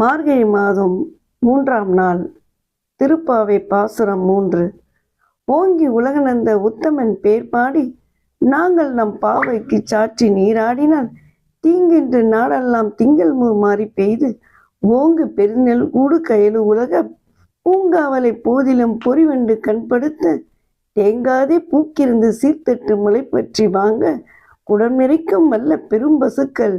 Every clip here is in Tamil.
மார்கழி மாதம் 3ஆம் நாள். திருப்பாவை பாசுரம் 3. ஓங்கி உலகநந்த உத்தமன் பேர் பாடி நாங்கள் நம் பாவைக்கு சாற்றி நீராடினால் தீங்கின்று நாடெல்லாம் திங்கள் மாறி பெய்து ஓங்கு பெருநெல் ஊடு கயலு உலக பூங்காவலை போதிலும் பொறிவண்டு கண்படுத்த தேங்காதே பூக்கிருந்து சீர்தட்டு முளை பற்றி வாங்க குடமிறைக்கும் வல்ல பெரும் பசுக்கள்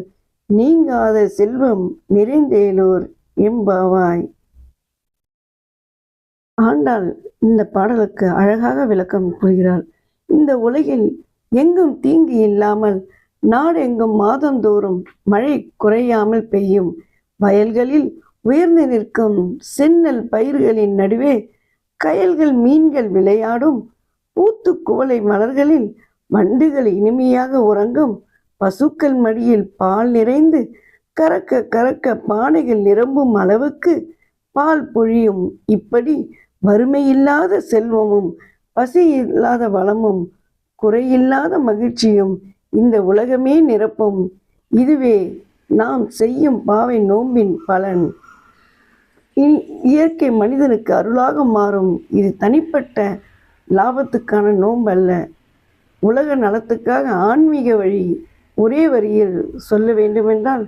நீங்காத செல்வம் நிறைந்தேலோர் எம்பாவாய். ஆண்டாள் இந்த பாடலுக்கு அழகாக விளக்கம் கூறுகிறார். இந்த உலகில் எங்கும் தீங்கு இல்லாமல் நாடெங்கும் மாதந்தோறும் மழை குறையாமல் பெய்யும், வயல்களில் உயர்ந்து நிற்கும் செந்நெல் பயிர்களின் நடுவே கயல்கள் மீன்கள் விளையாடும், பூத்து குவளை மலர்களில் வண்டுகள் இனிமையாக உறங்கும், பசுக்கள் மடியில் பால் நிறைந்து கறக்க கறக்க பானைகள் நிரம்பும் அளவுக்கு பால் பொழியும். இப்படி வறுமையில்லாத செல்வமும் பசி இல்லாத வளமும் குறையில்லாத மகிழ்ச்சியும் இந்த உலகமே நிரப்பும். இதுவே நாம் செய்யும் பாவை நோம்பின் பலன். இயற்கை மனிதனுக்கு அருளாக மாறும். இது தனிப்பட்ட லாபத்துக்கான நோம்பல்ல, உலக நலத்துக்காக ஆன்மீக வழி. ஒரே வரியில் சொல்ல வேண்டுமென்றால்,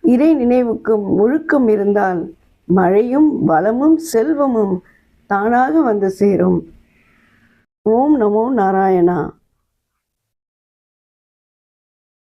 இறை நினைவுக்கும் ஒழுக்கம் இருந்தால் மழையும் வளமும் செல்வமும் தானாக வந்து சேரும். ஓம் நமோ நாராயணா.